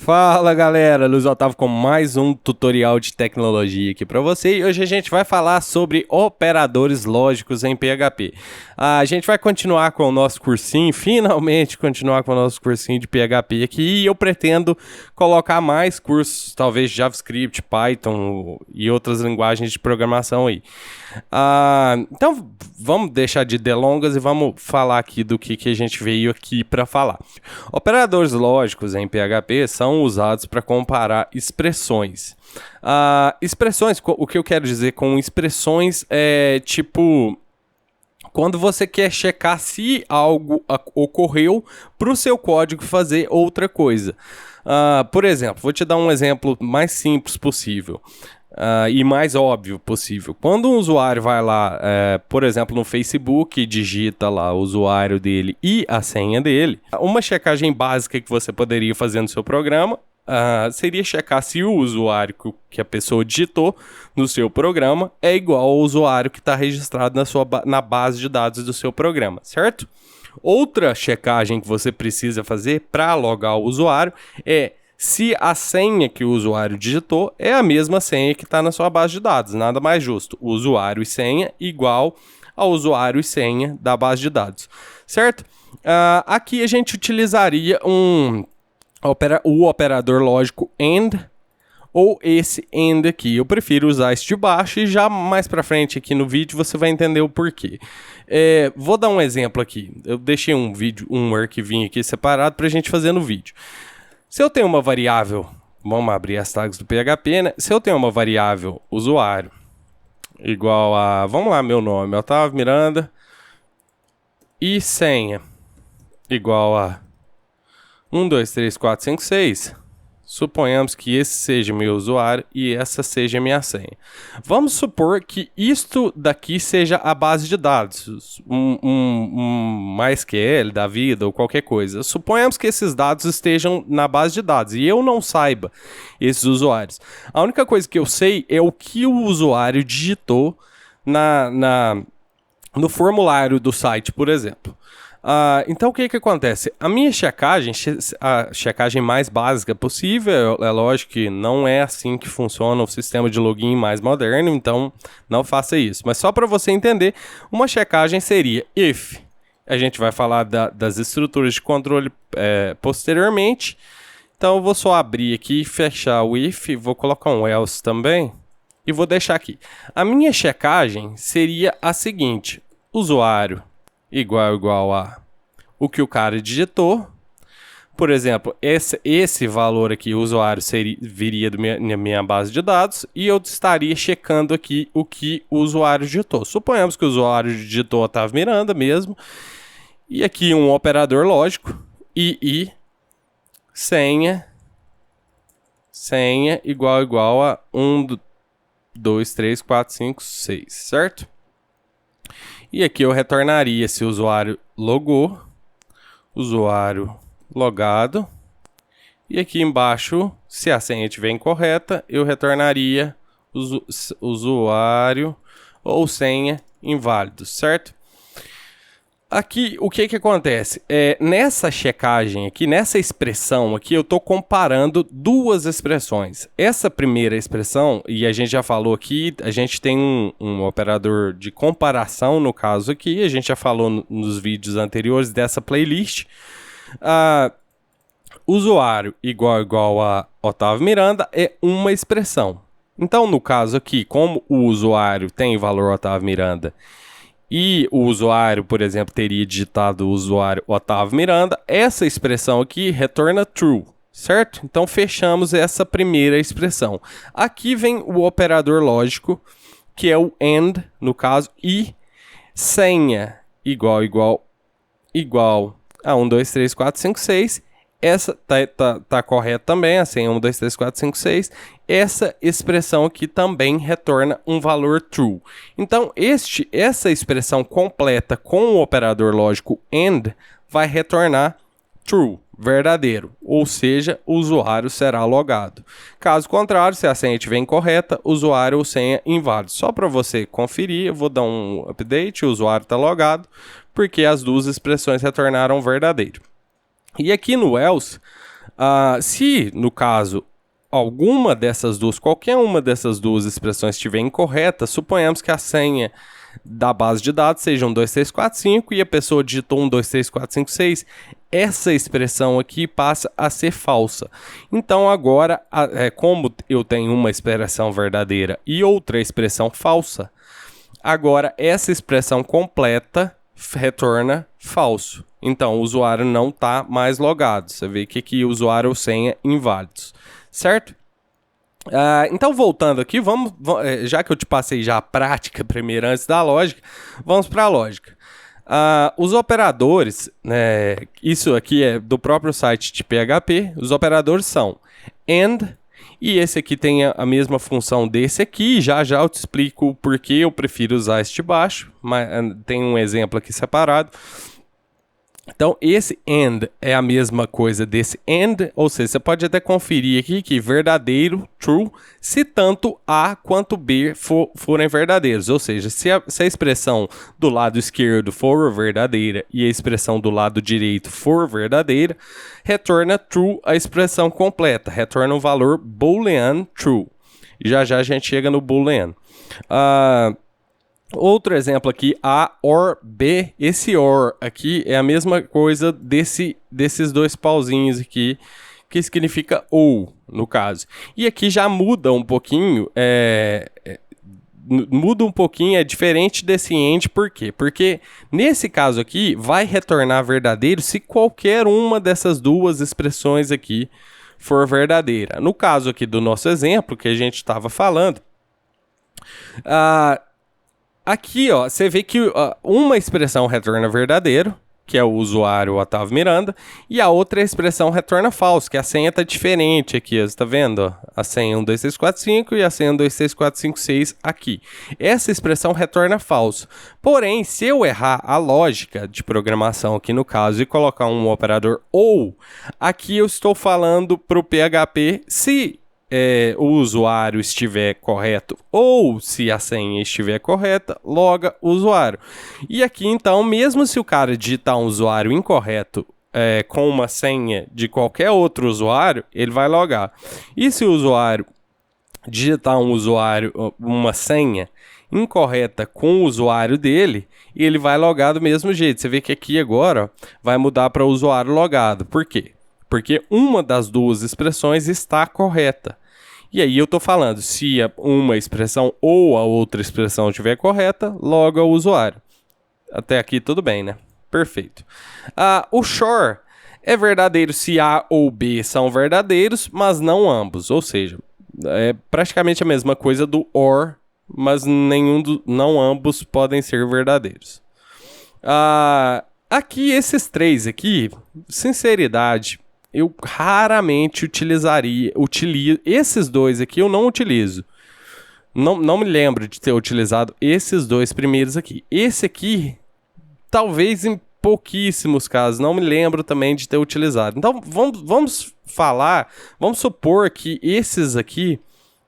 Fala galera, Luiz Otávio com mais um tutorial de tecnologia aqui para você e hoje a gente vai falar sobre operadores lógicos em PHP. A gente vai continuar com o nosso cursinho, finalmente continuar com o nosso cursinho de PHP aqui e eu pretendo colocar mais cursos, talvez JavaScript, Python e outras linguagens de programação aí. Então vamos deixar de delongas e vamos falar aqui do que a gente veio aqui para falar. Operadores lógicos em PHP são usados para comparar expressões. Expressões, o que eu quero dizer com expressões é tipo quando você quer checar se algo ocorreu para o seu código fazer outra coisa. Por exemplo, vou te dar um exemplo mais simples possível. E mais óbvio possível. Quando um usuário vai lá, por exemplo, no Facebook, digita lá o usuário dele e a senha dele, uma checagem básica que você poderia fazer no seu programa seria checar se o usuário que a pessoa digitou no seu programa é igual ao usuário que está registrado na base de dados do seu programa, certo? Outra checagem que você precisa fazer para logar o usuário é se a senha que o usuário digitou é a mesma senha que está na sua base de dados. Nada mais justo. Usuário e senha igual ao usuário e senha da base de dados. Certo? Aqui a gente utilizaria o operador lógico AND ou esse AND aqui. Eu prefiro usar este de baixo e já mais para frente aqui no vídeo você vai entender o porquê. Vou dar um exemplo aqui. Eu deixei um arquivinho aqui separado para a gente fazer no vídeo. Se eu tenho uma variável, vamos abrir as tags do PHP, né? Se eu tenho uma variável usuário igual a, vamos lá, meu nome, Otávio Miranda, e senha igual a 1, 2, 3, 4, 5, 6, suponhamos que esse seja meu usuário e essa seja minha senha. Vamos supor que isto daqui seja a base de dados, um MySQL da vida ou qualquer coisa. Suponhamos que esses dados estejam na base de dados e eu não saiba esses usuários. A única coisa que eu sei é o que o usuário digitou no formulário do site, por exemplo. Então o que acontece? A minha checagem, a checagem mais básica possível, é lógico que não é assim que funciona o sistema de login mais moderno, então não faça isso. Mas só para você entender, uma checagem seria if. A gente vai falar das estruturas de controle posteriormente. Então eu vou só abrir aqui e fechar o if, vou colocar um else também e vou deixar aqui. A minha checagem seria a seguinte: usuário igual a o que o cara digitou. Por exemplo, esse valor aqui, o usuário viria na minha base de dados e eu estaria checando aqui o que o usuário digitou. Suponhamos que o usuário digitou Otávio Miranda mesmo. E aqui um operador lógico, e senha igual a 1, 2, 3, 4, 5, 6, certo? E aqui eu retornaria se o usuário logou, usuário logado. E aqui embaixo, se a senha estiver incorreta, eu retornaria usuário ou senha inválido, certo? Aqui, o que acontece? Nessa checagem aqui, nessa expressão aqui, eu estou comparando duas expressões. Essa primeira expressão, e a gente já falou aqui, a gente tem um operador de comparação no caso aqui, a gente já falou nos vídeos anteriores dessa playlist. Usuário igual a Otávio Miranda é uma expressão. Então, no caso aqui, como o usuário tem o valor Otávio Miranda e o usuário, por exemplo, teria digitado o usuário Otávio Miranda, essa expressão aqui retorna true, certo? Então fechamos essa primeira expressão. Aqui vem o operador lógico, que é o AND, no caso, e senha igual a 1, 2, 3, 4, 5, 6. Essa tá correta também, a senha 1, 2, 3, 4, 5, 6. Essa expressão aqui também retorna um valor true. Então, essa expressão completa com o operador lógico AND vai retornar true, verdadeiro, ou seja, o usuário será logado. Caso contrário, se a senha estiver incorreta, usuário ou senha inválido. Só para você conferir, eu vou dar um update, o usuário está logado, porque as duas expressões retornaram verdadeiro. E aqui no else, Se, no caso, alguma dessas duas, qualquer uma dessas duas expressões estiver incorreta, suponhamos que a senha da base de dados seja 12345 e a pessoa digitou 123456, essa expressão aqui passa a ser falsa. Então agora, como eu tenho uma expressão verdadeira e outra expressão falsa, agora essa expressão completa retorna falso. Então o usuário não está mais logado. Você vê que aqui usuário ou senha inválidos, certo? Então, voltando aqui, já que eu te passei já a prática primeiro antes da lógica, vamos para a lógica. Os operadores, isso aqui é do próprio site de PHP, os operadores são AND, e esse aqui tem a mesma função desse aqui, já eu te explico o porquê eu prefiro usar este baixo, mas tem um exemplo aqui separado. Então, esse AND é a mesma coisa desse AND, ou seja, você pode até conferir aqui que verdadeiro, true, se tanto A quanto B forem verdadeiros. Ou seja, se a expressão do lado esquerdo for verdadeira e a expressão do lado direito for verdadeira, retorna true a expressão completa, retorna um valor boolean true. Já a gente chega no boolean. Outro exemplo aqui, A or B. Esse or aqui é a mesma coisa desses dois pauzinhos aqui, que significa ou, no caso. E aqui já muda um pouquinho, é diferente desse end, por quê? Porque nesse caso aqui, vai retornar verdadeiro se qualquer uma dessas duas expressões aqui for verdadeira. No caso aqui do nosso exemplo, que a gente estava falando, aqui, ó, você vê que uma expressão retorna verdadeiro, que é o usuário Otávio Miranda, e a outra expressão retorna falso, que a senha está diferente aqui, você está vendo? Ó, a senha 12345 e a senha 123456 aqui. Essa expressão retorna falso. Porém, se eu errar a lógica de programação aqui no caso e colocar um operador ou, aqui eu estou falando para o PHP se o usuário estiver correto ou se a senha estiver correta, loga o usuário. E aqui então, mesmo se o cara digitar um usuário incorreto com uma senha de qualquer outro usuário, ele vai logar. E se o usuário digitar uma senha incorreta com o usuário dele, ele vai logar do mesmo jeito. Você vê que aqui agora vai mudar para usuário logado. Por quê? Porque uma das duas expressões está correta. E aí eu estou falando, se uma expressão ou a outra expressão estiver correta, loga o usuário. Até aqui tudo bem, né? Perfeito. O SHOR é verdadeiro se A ou B são verdadeiros, mas não ambos. Ou seja, é praticamente a mesma coisa do OR, mas não ambos podem ser verdadeiros. Aqui, esses três aqui, sinceridade, eu raramente utilizo. Esses dois aqui eu não utilizo. Não me lembro de ter utilizado esses dois primeiros aqui. Esse aqui, talvez em pouquíssimos casos, não me lembro também de ter utilizado. Então, vamos supor que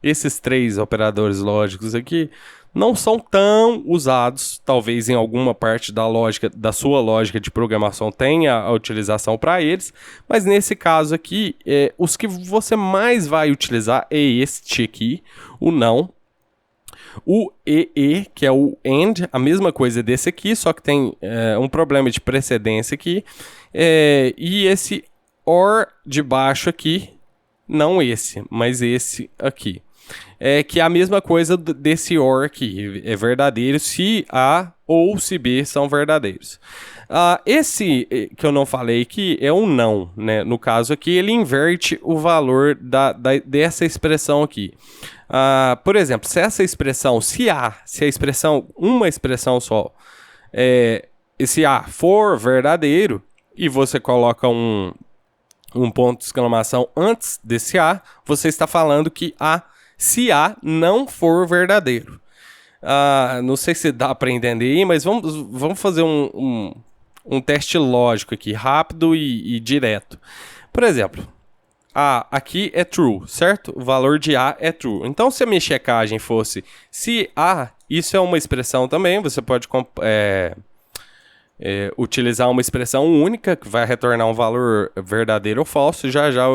esses três operadores lógicos aqui, não são tão usados, talvez em alguma parte da sua lógica de programação tenha a utilização para eles, mas nesse caso aqui, os que você mais vai utilizar é este aqui, o não, o EE, que é o AND, a mesma coisa desse aqui, só que tem um problema de precedência aqui, e esse OR de baixo aqui, não esse, mas esse aqui. Que é a mesma coisa desse OR aqui, é verdadeiro se A ou se B são verdadeiros. Esse que eu não falei aqui é um não, né? No caso aqui, ele inverte o valor dessa expressão aqui. Por exemplo, se essa expressão, uma expressão só, esse A for verdadeiro, e você coloca um ponto de exclamação antes desse A, você está falando que se A não for verdadeiro. Não sei se dá para entender aí, mas vamos fazer um teste lógico aqui, rápido e direto. Por exemplo, aqui é true, certo? O valor de A é true. Então, se a minha checagem fosse se A, isso é uma expressão também, você pode utilizar uma expressão única que vai retornar um valor verdadeiro ou falso. Já já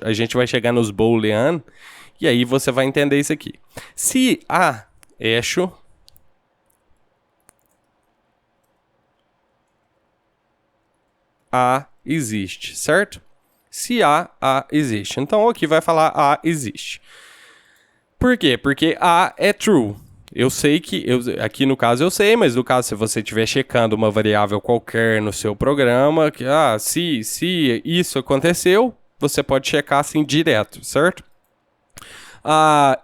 a gente vai chegar nos boolean e aí você vai entender isso aqui. Se A eixo A existe, certo? Se A existe. Então aqui vai falar A existe. Por quê? Porque A é true. Eu sei que, aqui no caso eu sei, mas no caso se você estiver checando uma variável qualquer no seu programa, que se isso aconteceu, você pode checar assim direto, certo?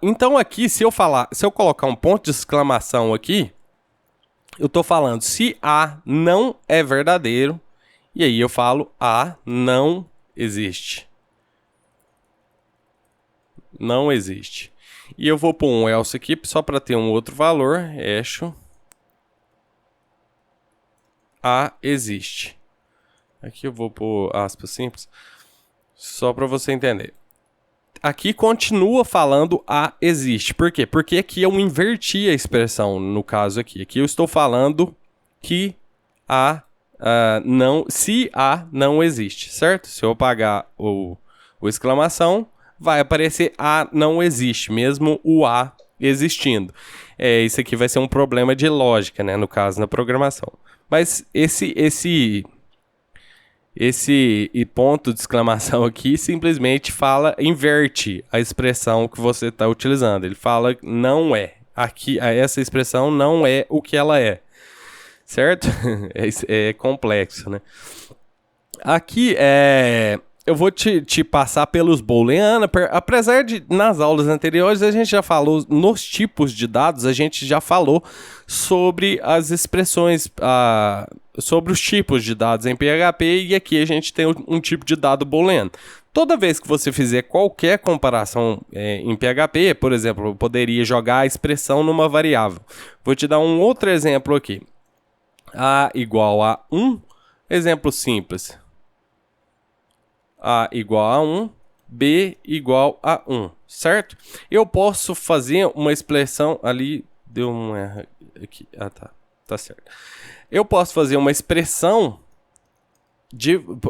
Então aqui, se eu colocar um ponto de exclamação aqui, eu estou falando se A não é verdadeiro, e aí eu falo A não existe. Não existe. E eu vou pôr um else aqui só para ter um outro valor. Eixo A existe. Aqui eu vou pôr aspas simples, só para você entender. Aqui continua falando A existe. Por quê? Porque aqui eu inverti a expressão no caso aqui. Aqui eu estou falando que se A não existe, certo? Se eu apagar o exclamação, vai aparecer A não existe, mesmo o A existindo. Isso aqui vai ser um problema de lógica, né, no caso, na programação. Mas esse ponto de exclamação aqui simplesmente inverte a expressão que você está utilizando. Ele fala não é. Aqui, essa expressão não é o que ela é. Certo? É complexo, né? Aqui eu vou te passar pelos boolean. Apesar de nas aulas anteriores a gente já falou nos tipos de dados, a gente já falou sobre as expressões, sobre os tipos de dados em PHP, e aqui a gente tem um tipo de dado booleano. Toda vez que você fizer qualquer comparação em PHP, por exemplo, eu poderia jogar a expressão numa variável. Vou te dar um outro exemplo aqui. A igual a 1, exemplo simples. A igual a 1, B igual a 1, certo? Eu posso fazer uma expressão, ali deu um erro aqui, tá certo. Eu posso fazer uma expressão,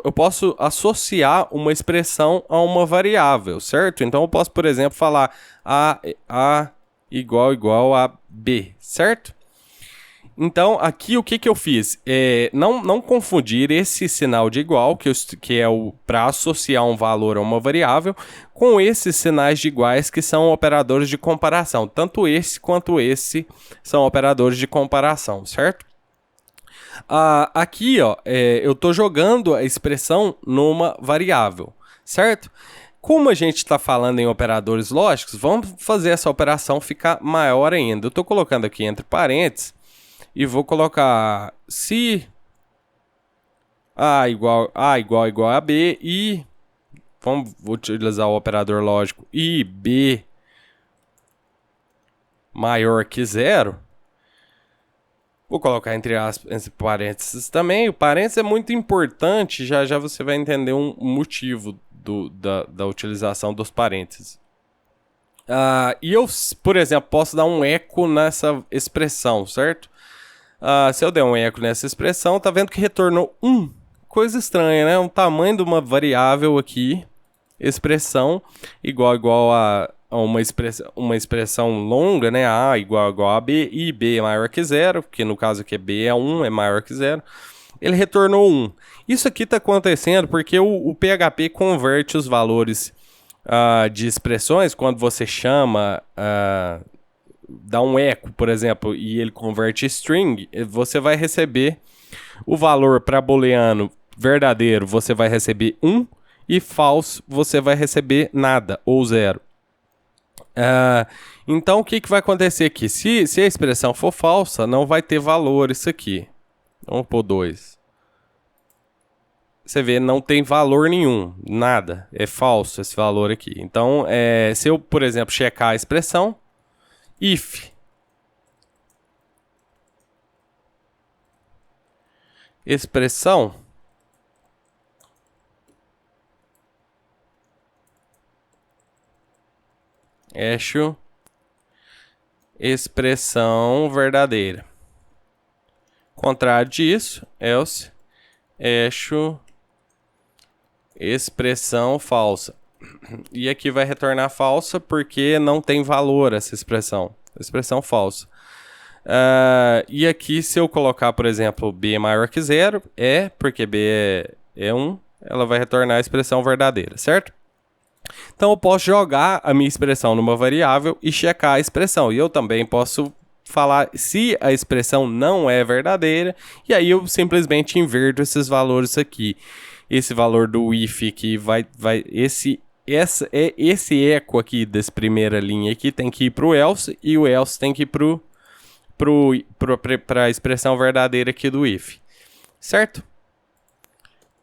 eu posso associar uma expressão a uma variável, certo? Então eu posso, por exemplo, falar A igual a B, certo? Então, aqui o que eu fiz? Não confundir esse sinal de igual, que é para associar um valor a uma variável, com esses sinais de iguais que são operadores de comparação. Tanto esse quanto esse são operadores de comparação, certo? Aqui, eu estou jogando a expressão numa variável, certo? Como a gente está falando em operadores lógicos, vamos fazer essa operação ficar maior ainda. Eu estou colocando aqui entre parênteses, e vou colocar se A igual a B e vou utilizar o operador lógico e B maior que zero. Vou colocar entre parênteses também. O parênteses é muito importante, já já você vai entender um motivo da utilização dos parênteses. E eu, por exemplo, posso dar um eco nessa expressão, certo? Se eu der um eco nessa expressão, tá vendo que retornou 1. Coisa estranha, né? Um tamanho de uma variável aqui, expressão, igual a uma expressão longa, né? A igual a B, e B é maior que zero, que no caso aqui B é 1, é maior que zero. Ele retornou 1. Isso aqui está acontecendo porque o PHP converte os valores de expressões quando você chama... dá um eco, por exemplo, e ele converte string, você vai receber o valor para booleano verdadeiro, você vai receber 1, e falso, você vai receber nada, ou 0. Então, o que vai acontecer aqui? Se a expressão for falsa, não vai ter valor isso aqui. Vamos pôr 2. Você vê, não tem valor nenhum, nada, é falso esse valor aqui. Então, se eu, por exemplo, checar a expressão, if expressão eixo expressão verdadeira. Contrário disso, else, echo, expressão falsa. E aqui vai retornar falsa porque não tem valor essa expressão. Expressão falsa. E aqui, se eu colocar, por exemplo, b é maior que 0, porque b é 1, ela vai retornar a expressão verdadeira, certo? Então, eu posso jogar a minha expressão numa variável e checar a expressão. E eu também posso falar se a expressão não é verdadeira, e aí eu simplesmente inverto esses valores aqui. Esse valor do if aqui esse eco aqui dessa primeira linha aqui tem que ir para o else, e o else tem que ir para a expressão verdadeira aqui do if, certo?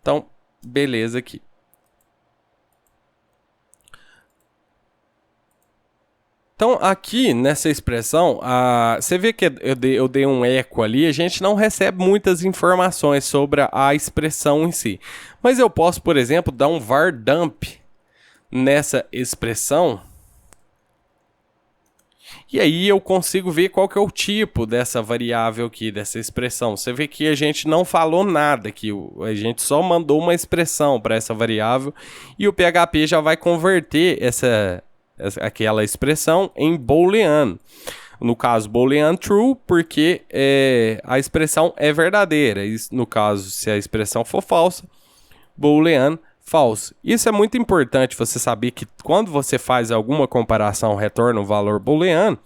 Então, beleza aqui. Então, aqui nessa expressão, você vê que eu dei um eco ali, a gente não recebe muitas informações sobre a expressão em si. Mas eu posso, por exemplo, dar um var dump nessa expressão. E aí eu consigo ver qual que é o tipo dessa variável aqui, dessa expressão. Você vê que a gente não falou nada aqui, a gente só mandou uma expressão para essa variável e o PHP já vai converter aquela expressão em booleano. No caso, boolean true, porque a expressão é verdadeira. No caso, se a expressão for falsa, boolean false. Isso é muito importante você saber que quando você faz alguma comparação, retorna um valor booleano,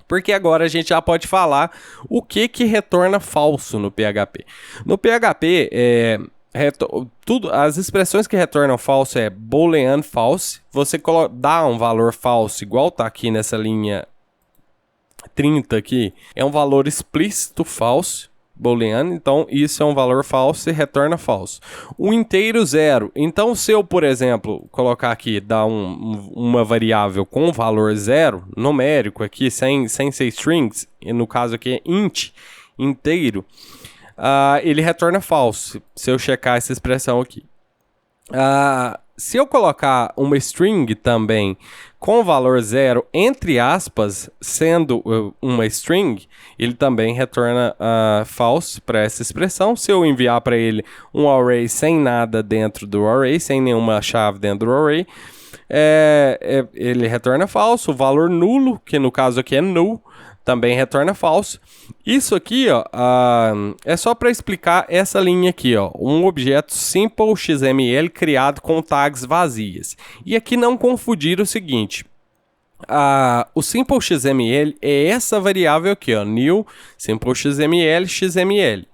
porque agora a gente já pode falar o que retorna falso no PHP. No PHP, as expressões que retornam falso é boolean false. Você dá um valor falso, igual tá aqui nessa linha 30 aqui, é um valor explícito falso, booleano, então isso é um valor falso e retorna falso. O inteiro 0, então se eu, por exemplo, colocar aqui, dar uma variável com valor 0, numérico aqui, sem ser strings, e no caso aqui é int, inteiro, ele retorna falso, se eu checar essa expressão aqui. Se eu colocar uma string também com valor 0, entre aspas, sendo uma string, ele também retorna false para essa expressão. Se eu enviar para ele um array sem nada dentro do array, sem nenhuma chave dentro do array, ele retorna falso. O valor nulo, que no caso aqui é null, também retorna falso. Isso aqui, ó, é só para explicar essa linha aqui, ó, um objeto simple XML criado com tags vazias. E aqui não confundir o seguinte, o simple XML é essa variável aqui, ó, new simple XML XML.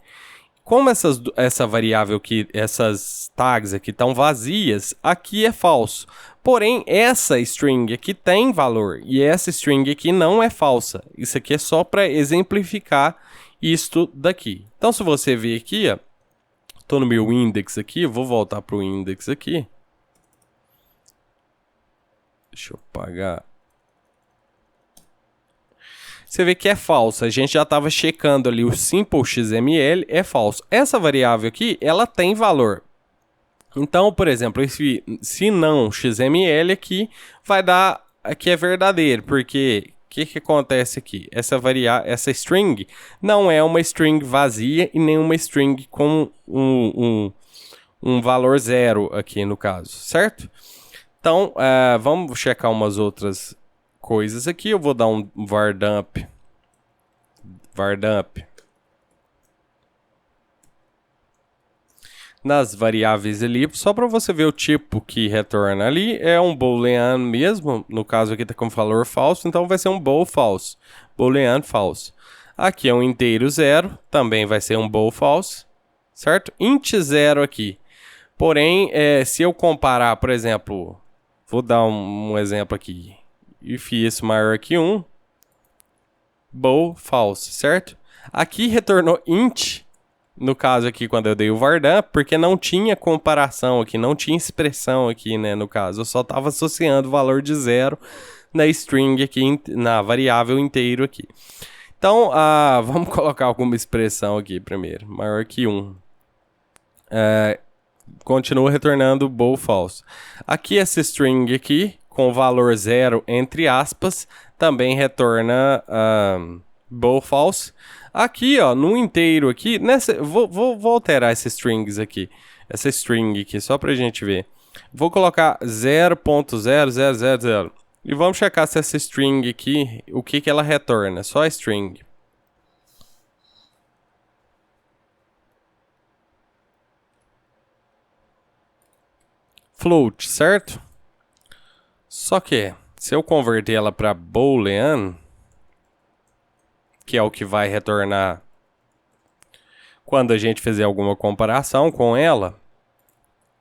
Como essa variável aqui, essas tags aqui estão vazias, aqui é falso. Porém, essa string aqui tem valor e essa string aqui não é falsa. Isso aqui é só para exemplificar isto daqui. Então, se você ver aqui, ó, estou no meu index aqui, vou voltar para o index aqui. Deixa eu apagar. Você vê que é falso. A gente já estava checando ali o simple XML, é falso. Essa variável aqui, ela tem valor. Então, por exemplo, se não XML aqui, vai dar aqui é verdadeiro, porque o que acontece aqui? Essa string não é uma string vazia e nem uma string com um valor 0 aqui no caso, certo? Então, vamos checar umas outras coisas aqui. Eu vou dar um var dump. Nas variáveis ali, só para você ver o tipo que retorna ali, é um boolean mesmo, no caso aqui está com valor falso, então vai ser um bool false, boolean false. Aqui é um inteiro 0, também vai ser um bool false, certo? Int 0 aqui. Porém, se eu comparar, por exemplo, vou dar um exemplo aqui, if isso maior que 1, bool false, certo? Aqui retornou int, no caso aqui quando eu dei o var dump, porque não tinha comparação aqui, não tinha expressão aqui, né, no caso. Eu só estava associando o valor de 0 na string aqui, na variável inteiro aqui. Então, vamos colocar alguma expressão aqui primeiro, maior que 1. Continua retornando bool false. Aqui essa string aqui, com valor 0 entre aspas, também retorna both false. Aqui, ó, no inteiro aqui, vou alterar esses strings aqui, essa string aqui, só pra gente ver. Vou colocar 0.0000 e vamos checar se essa string aqui, o que ela retorna, só a string. Float, certo? Só que, se eu converter ela para boolean, que é o que vai retornar quando a gente fizer alguma comparação com ela,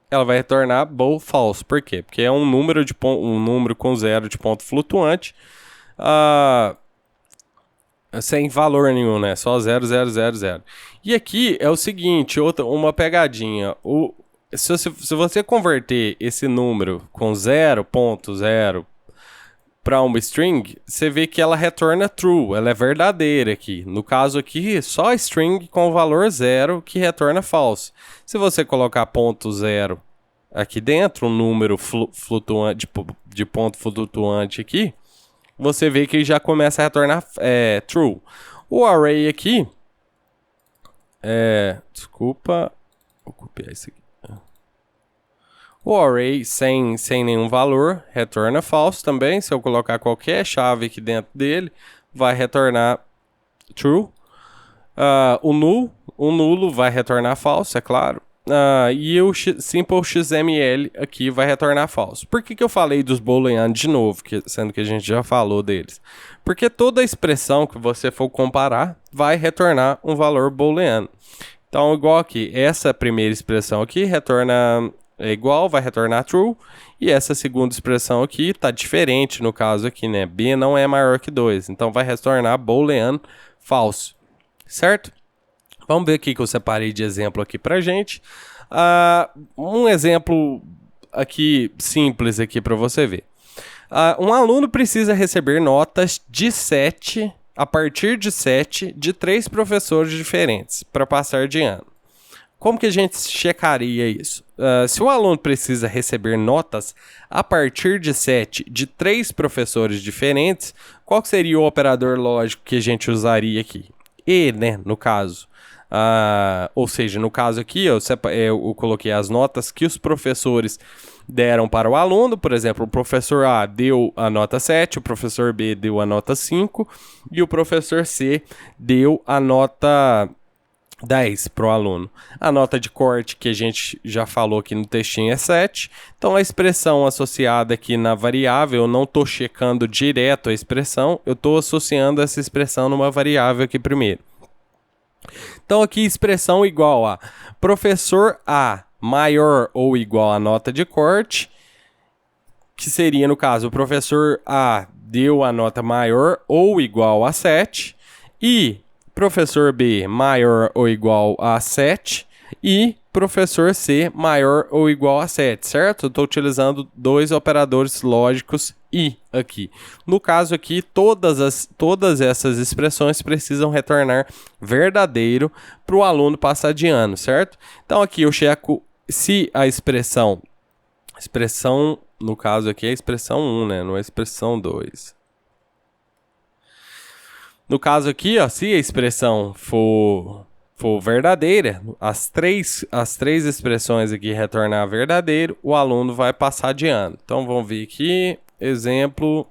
ela vai retornar both false. Por quê? Porque é um número com zero de ponto flutuante, sem valor nenhum, né? Só 0, 0, 0, 0. E aqui é o seguinte, uma pegadinha. Se você converter esse número com 0.0 para uma string, você vê que ela retorna true, ela é verdadeira aqui. No caso aqui, só a string com o valor 0 que retorna false. Se você colocar ponto 0 aqui dentro, um número flutuante, de ponto flutuante aqui, você vê que já começa a retornar true. O array aqui, desculpa, vou copiar isso aqui. O array sem nenhum valor retorna false também. Se eu colocar qualquer chave aqui dentro dele, vai retornar true. O nulo vai retornar false, é claro. E o simple XML aqui vai retornar false. Por que eu falei dos boolean de novo, sendo que a gente já falou deles? Porque toda expressão que você for comparar vai retornar um valor booleano. Então, igual aqui, essa primeira expressão aqui retorna igual, vai retornar true. E essa segunda expressão aqui está diferente no caso aqui, né? B não é maior que 2, então vai retornar boolean false, certo? Vamos ver aqui que eu separei de exemplo aqui pra gente. Um exemplo aqui simples aqui para você ver. Um aluno precisa receber notas de 7, a partir de 7, de 3 professores diferentes para passar de ano. Como que a gente checaria isso? Se o aluno precisa receber notas a partir de 7 de 3 professores diferentes, qual seria o operador lógico que a gente usaria aqui? E, né, no caso. Ou seja, no caso aqui, eu coloquei as notas que os professores deram para o aluno. Por exemplo, o professor A deu a nota 7, o professor B deu a nota 5 e o professor C deu a nota 10 para o aluno. A nota de corte que a gente já falou aqui no textinho é 7. Então a expressão associada aqui na variável, eu não estou checando direto a expressão, eu estou associando essa expressão numa variável aqui primeiro. Então aqui expressão igual a professor A maior ou igual a nota de corte, que seria no caso o professor A deu a nota maior ou igual a 7 e professor B maior ou igual a 7 e professor C maior ou igual a 7, certo? Eu estou utilizando dois operadores lógicos e aqui. No caso aqui, todas essas expressões precisam retornar verdadeiro para o aluno passar de ano, certo? Então aqui eu checo se a expressão, no caso aqui é a expressão 1, né? Não é a expressão 2. No caso aqui, ó, se a expressão for verdadeira, as três expressões aqui retornar verdadeiro, o aluno vai passar de ano. Então vamos ver aqui, exemplo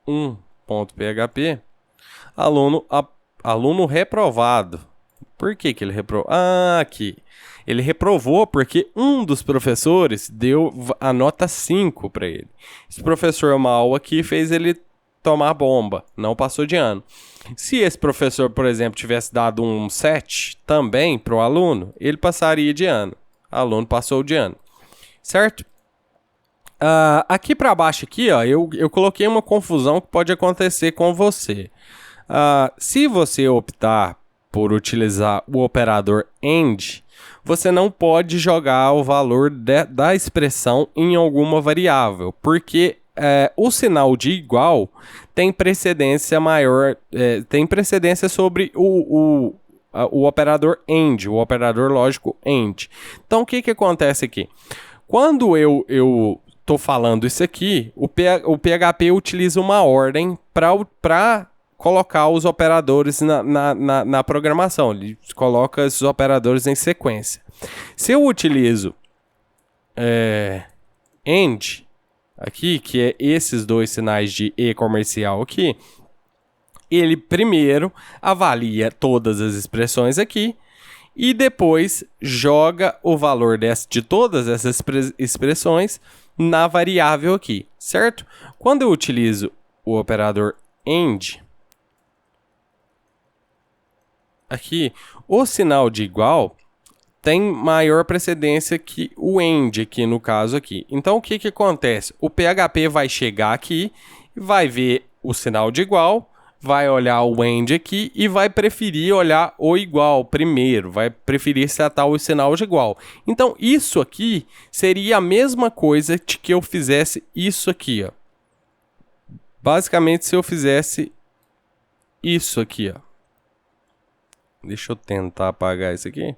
1.php, aluno reprovado. Por que ele reprovou? Aqui. Ele reprovou porque um dos professores deu a nota 5 para ele. Esse professor mal aqui fez ele tomar bomba, não passou de ano. Se esse professor, por exemplo, tivesse dado um 7 também para o aluno, ele passaria de ano. O aluno passou de ano, certo? Aqui para baixo aqui, ó, eu coloquei uma confusão que pode acontecer com você. Se você optar por utilizar o operador AND, você não pode jogar o valor da expressão em alguma variável, porque o sinal de igual tem precedência maior, tem precedência sobre o operador AND, o operador lógico AND. Então, o que acontece aqui? Quando eu estou falando isso aqui, o PHP utiliza uma ordem para colocar os operadores na programação. Ele coloca esses operadores em sequência. Se eu utilizo AND aqui, que é esses dois sinais de E comercial aqui, ele primeiro avalia todas as expressões aqui e depois joga o valor de todas essas expressões na variável aqui, certo? Quando eu utilizo o operador AND, aqui, o sinal de igual tem maior precedência que o AND aqui no caso aqui. Então, o que que acontece? O PHP vai chegar aqui, vai ver o sinal de igual, vai olhar o AND aqui e vai preferir olhar o igual primeiro, vai preferir setar o sinal de igual. Então, isso aqui seria a mesma coisa de que eu fizesse isso aqui, ó. Basicamente, se eu fizesse isso aqui, ó. Deixa eu tentar apagar isso aqui.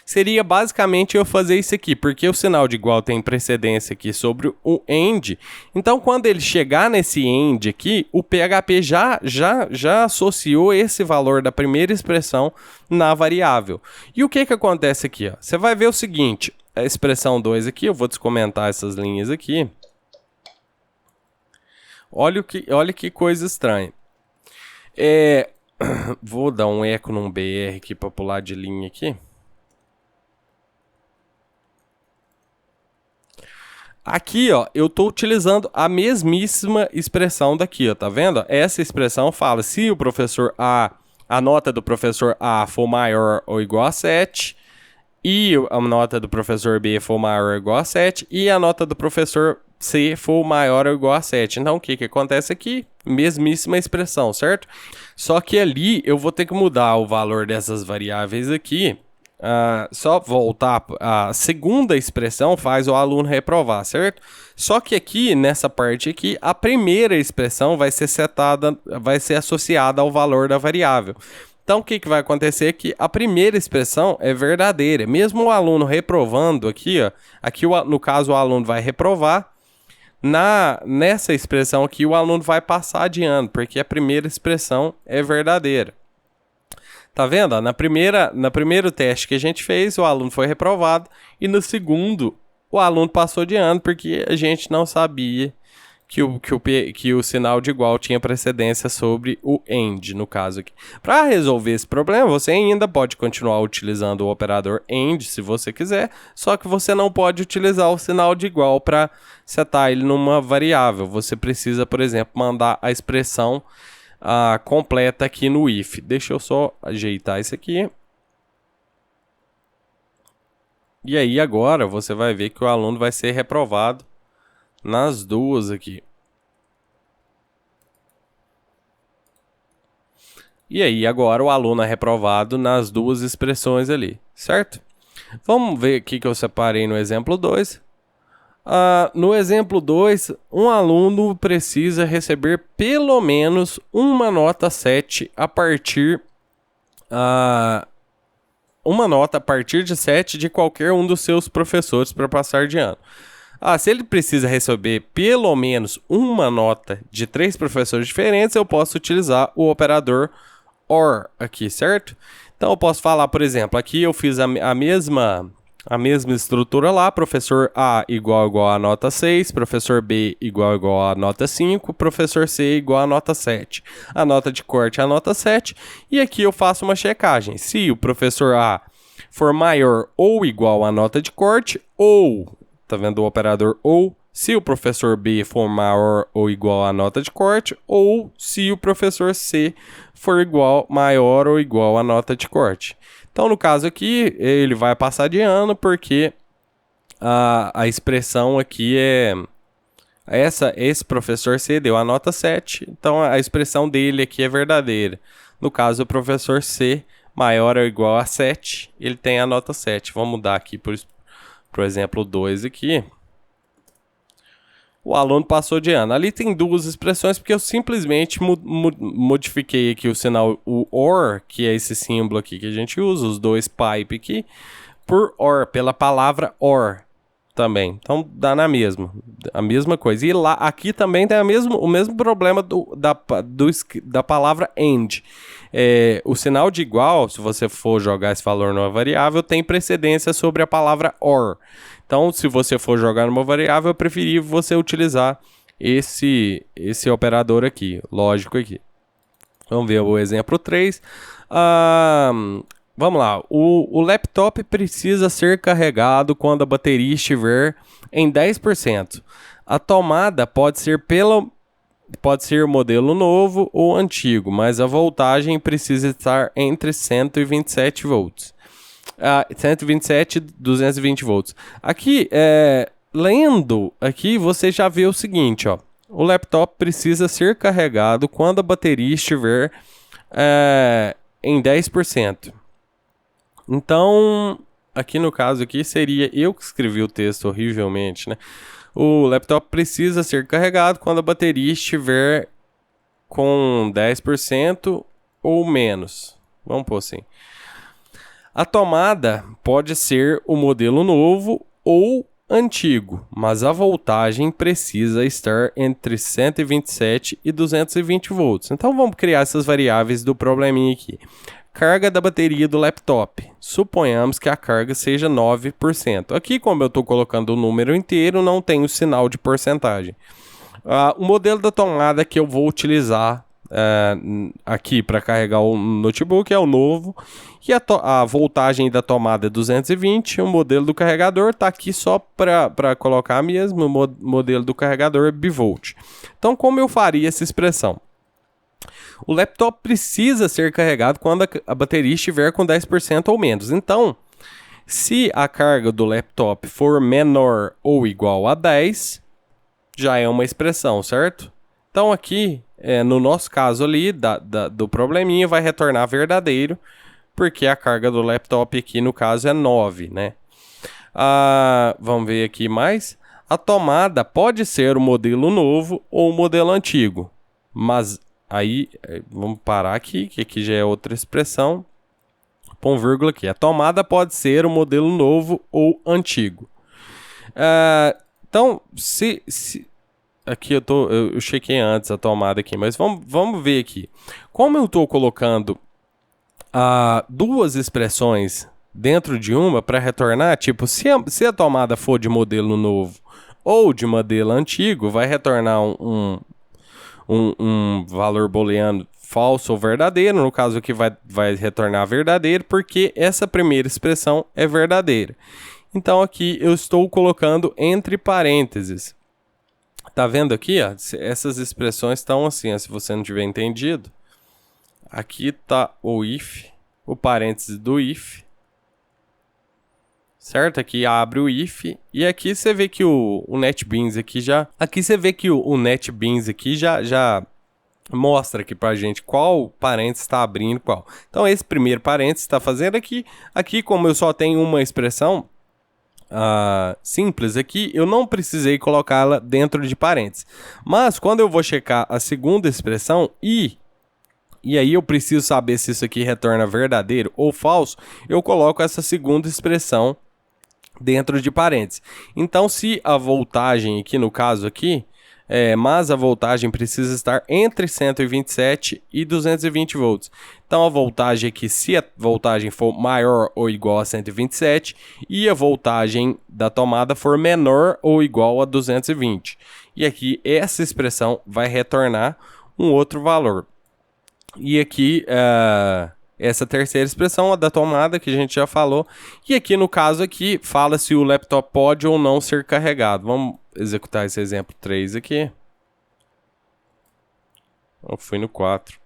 Seria basicamente eu fazer isso aqui, porque o sinal de igual tem precedência aqui sobre o AND. Então, quando ele chegar nesse AND aqui, o PHP já associou esse valor da primeira expressão na variável. E o que que acontece aqui? Ó? Você vai ver o seguinte, a expressão 2 aqui, eu vou descomentar essas linhas aqui. Olha que coisa estranha. Vou dar um eco num BR aqui para pular de linha aqui. Aqui, ó, eu estou utilizando a mesmíssima expressão daqui, ó, tá vendo? Essa expressão fala se o professor a nota do professor A for maior ou igual a 7, e a nota do professor B for maior ou igual a 7, e a nota do professor C for maior ou igual a 7. Então, o que que acontece aqui? Mesmíssima expressão, certo? Só que ali eu vou ter que mudar o valor dessas variáveis aqui. Só voltar, a segunda expressão faz o aluno reprovar, certo? Só que aqui, nessa parte aqui, a primeira expressão vai ser setada, vai ser associada ao valor da variável. Então, o que que vai acontecer aqui? A primeira expressão é verdadeira. Mesmo o aluno reprovando aqui, ó, aqui no caso o aluno vai reprovar, nessa expressão aqui o aluno vai passar de ano, porque a primeira expressão é verdadeira. Tá vendo? No primeiro teste que a gente fez, o aluno foi reprovado. E no segundo, o aluno passou de ano, porque a gente não sabia que o sinal de igual tinha precedência sobre o AND, no caso aqui. Para resolver esse problema, você ainda pode continuar utilizando o operador AND, se você quiser, só que você não pode utilizar o sinal de igual para setar ele numa variável. Você precisa, por exemplo, mandar a expressão completa aqui no if. Deixa eu só ajeitar isso aqui. E aí agora você vai ver que o aluno vai ser reprovado nas duas aqui. E aí agora o aluno é reprovado nas duas expressões ali, certo? Vamos ver aqui que eu separei no exemplo 2. No exemplo 2, um aluno precisa receber pelo menos uma nota 7 a partir de 7 de qualquer um dos seus professores para passar de ano. Se ele precisa receber pelo menos uma nota de 3 professores diferentes, eu posso utilizar o operador OR aqui, certo? Então eu posso falar, por exemplo, aqui eu fiz a mesma estrutura lá, professor A igual a nota 6, professor B igual a nota 5, professor C igual a nota 7. A nota de corte é a nota 7, e aqui eu faço uma checagem. Se o professor A for maior ou igual à nota de corte, ou, tá vendo o operador ou, se o professor B for maior ou igual à nota de corte, ou se o professor C for maior ou igual à nota de corte. Então, no caso aqui, ele vai passar de ano porque a expressão aqui é... Esse professor C deu a nota 7, então a expressão dele aqui é verdadeira. No caso, o professor C maior ou igual a 7, ele tem a nota 7. Vamos mudar aqui para o exemplo 2 aqui. O aluno passou de ano. Ali tem duas expressões, porque eu simplesmente modifiquei aqui o sinal, o OR, que é esse símbolo aqui que a gente usa, os dois pipe aqui, por OR, pela palavra OR. também. Então dá na mesma. A mesma coisa. E lá, aqui também tem o mesmo problema da palavra AND. O sinal de igual, se você for jogar esse valor numa variável, tem precedência sobre a palavra OR. Então, se você for jogar numa variável, é preferível você utilizar esse operador aqui, lógico aqui. Vamos ver o exemplo 3. Vamos lá. O laptop precisa ser carregado quando a bateria estiver em 10%. A tomada pode ser modelo novo ou antigo, mas a voltagem precisa estar entre 127 volts. 127 e 220 volts. Aqui, lendo aqui, você já vê o seguinte, ó. O laptop precisa ser carregado quando a bateria estiver em 10%. Então, aqui no caso aqui seria eu que escrevi o texto horrivelmente, né? O laptop precisa ser carregado quando a bateria estiver com 10% ou menos. Vamos pôr assim. A tomada pode ser o modelo novo ou antigo, mas a voltagem precisa estar entre 127 e 220 volts. Então vamos criar essas variáveis do probleminha aqui. Carga da bateria do laptop. Suponhamos que a carga seja 9%. Aqui, como eu estou colocando o número inteiro, não tem o sinal de porcentagem. O modelo da tomada que eu vou utilizar aqui para carregar o notebook é o novo. E a voltagem da tomada é 220. O modelo do carregador está aqui só para colocar mesmo. O modelo do carregador é bivolt. Então, como eu faria essa expressão? O laptop precisa ser carregado quando a bateria estiver com 10% ou menos. Então, se a carga do laptop for menor ou igual a 10, já é uma expressão, certo? Então, aqui, no nosso caso ali, do probleminha, vai retornar verdadeiro, porque a carga do laptop aqui, no caso, é 9, né? Vamos ver aqui mais. A tomada pode ser o modelo novo ou o modelo antigo, mas... Aí, vamos parar aqui, que aqui já é outra expressão. Põe vírgula aqui. A tomada pode ser o modelo novo ou antigo. Então, aqui eu chequei antes a tomada aqui, mas vamos ver aqui. Como eu estou colocando duas expressões dentro de uma para retornar, tipo, se a tomada for de modelo novo ou de modelo antigo, vai retornar um valor booleano falso ou verdadeiro. No caso aqui vai retornar verdadeiro, porque essa primeira expressão é verdadeira. Então aqui eu estou colocando entre parênteses. Tá vendo aqui, ó? Essas expressões estão assim, ó, se você não tiver entendido. Aqui tá o if, o parênteses do if. Certo? Aqui abre o if e aqui você vê que o NetBeans aqui já... Aqui você vê que o NetBeans aqui já mostra aqui pra gente qual parênteses está abrindo qual. Então esse primeiro parênteses está fazendo aqui. Aqui, como eu só tenho uma expressão simples aqui, eu não precisei colocá-la dentro de parênteses. Mas quando eu vou checar a segunda expressão e aí eu preciso saber se isso aqui retorna verdadeiro ou falso, eu coloco essa segunda expressão dentro de parênteses. Então, se a voltagem aqui, no caso aqui, mas a voltagem precisa estar entre 127 e 220 volts. Então, a voltagem aqui, se a voltagem for maior ou igual a 127 e a voltagem da tomada for menor ou igual a 220. E aqui, essa expressão vai retornar um outro valor. E aqui, essa terceira expressão, a da tomada, que a gente já falou. E aqui, no caso aqui, fala se o laptop pode ou não ser carregado. Vamos executar esse exemplo 3 aqui. Eu fui no 4.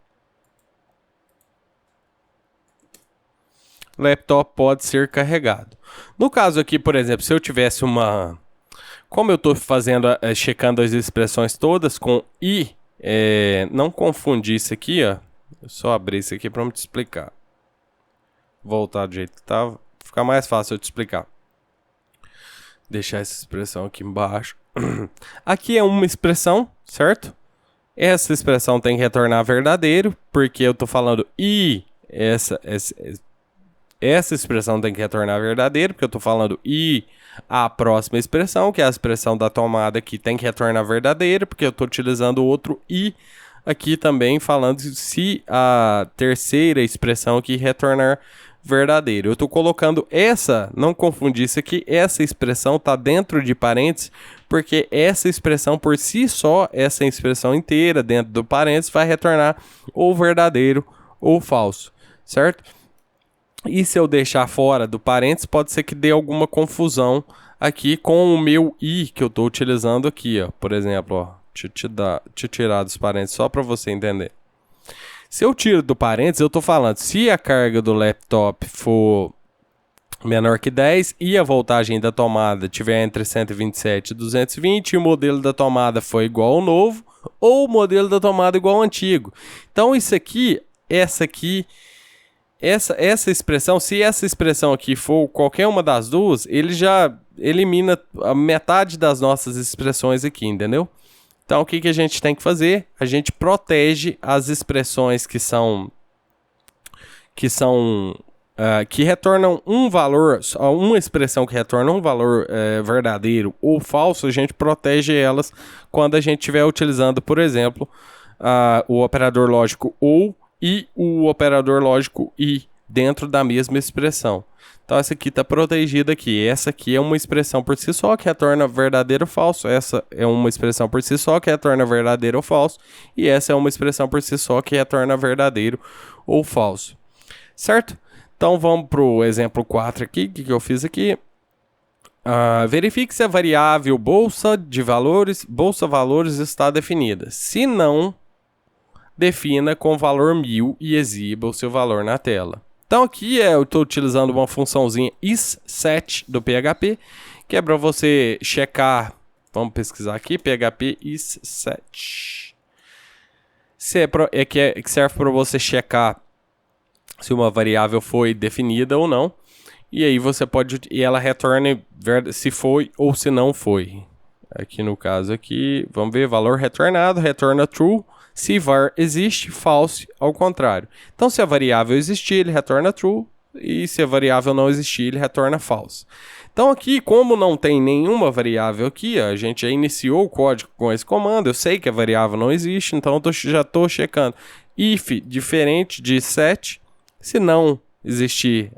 Laptop pode ser carregado. No caso aqui, por exemplo, se eu tivesse uma... Como eu estou fazendo, checando as expressões todas com i, não confundir isso aqui, ó. Eu só abrir isso aqui para me te explicar. Voltar do jeito que estava. Ficar mais fácil eu te explicar. Deixar essa expressão aqui embaixo. Aqui é uma expressão, certo? Essa expressão tem que retornar verdadeiro, porque eu estou falando i. essa expressão tem que retornar verdadeiro, porque eu estou falando e a próxima expressão, que é a expressão da tomada aqui, tem que retornar verdadeiro, porque eu estou utilizando outro e aqui também falando se a terceira expressão aqui retornar verdadeiro. Eu estou colocando essa, não confundir isso aqui, essa expressão está dentro de parênteses, porque essa expressão por si só, essa expressão inteira dentro do parênteses vai retornar ou verdadeiro ou falso, certo? E se eu deixar fora do parênteses, pode ser que dê alguma confusão aqui com o meu i que eu estou utilizando aqui, ó. Por exemplo, ó, deixa eu tirar dos parênteses só para você entender. Se eu tiro do parênteses, eu estou falando, se a carga do laptop for menor que 10 e a voltagem da tomada tiver entre 127 e 220 e o modelo da tomada for igual ao novo ou o modelo da tomada igual ao antigo. Então isso aqui, essa expressão, se essa expressão aqui for qualquer uma das duas, ele já elimina a metade das nossas expressões aqui, entendeu? Então, o que a gente tem que fazer? A gente protege as expressões que retornam um valor, uma expressão que retorna um valor verdadeiro ou falso, a gente protege elas quando a gente estiver utilizando, por exemplo, o operador lógico OU e o operador lógico I dentro da mesma expressão. Então essa aqui está protegida aqui. Essa aqui é uma expressão por si só que retorna verdadeiro ou falso. Essa é uma expressão por si só que retorna verdadeiro ou falso. E essa é uma expressão por si só que retorna verdadeiro ou falso. Certo? Então vamos para o exemplo 4 aqui. O que eu fiz aqui? Verifique se a variável bolsa valores está definida. Se não, defina com valor 1000 e exiba o seu valor na tela. Então aqui eu estou utilizando uma funçãozinha isSet do PHP, que é para você checar, vamos pesquisar aqui, PHP isSet. Que serve para você checar se uma variável foi definida ou não. E aí você pode, e ela retorna se foi ou se não foi. Aqui no caso aqui, vamos ver, valor retornado, retorna true. Se var existe, false, ao contrário. Então, se a variável existir, ele retorna true. E se a variável não existir, ele retorna false. Então, aqui, como não tem nenhuma variável aqui, a gente já iniciou o código com esse comando. Eu sei que a variável não existe, então eu já estou checando. If diferente de set, se não existir,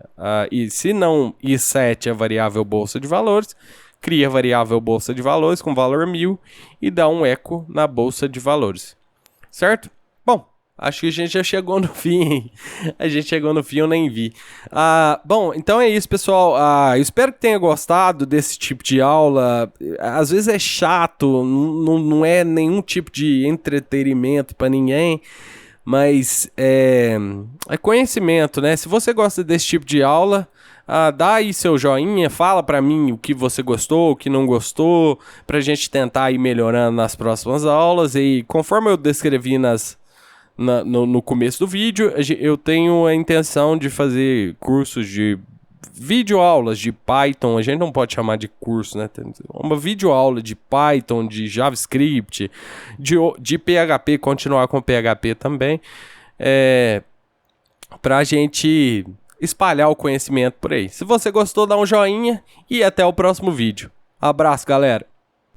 e se não isSet a variável bolsa de valores, cria a variável bolsa de valores com valor 1000 e dá um eco na bolsa de valores. Certo? Bom, acho que a gente já chegou no fim. A gente chegou no fim, eu nem vi. Bom, então é isso, pessoal. Eu espero que tenha gostado desse tipo de aula. Às vezes é chato, não é nenhum tipo de entretenimento para ninguém. Mas é conhecimento, né? Se você gosta desse tipo de aula, dá aí seu joinha, fala pra mim o que você gostou, o que não gostou, pra gente tentar ir melhorando nas próximas aulas. E conforme eu descrevi no começo do vídeo, eu tenho a intenção de fazer cursos de videoaulas de Python. A gente não pode chamar de curso, né? Uma videoaula de Python, de JavaScript, de PHP, continuar com PHP também, pra gente espalhar o conhecimento por aí. Se você gostou, dá um joinha e até o próximo vídeo. Abraço, galera!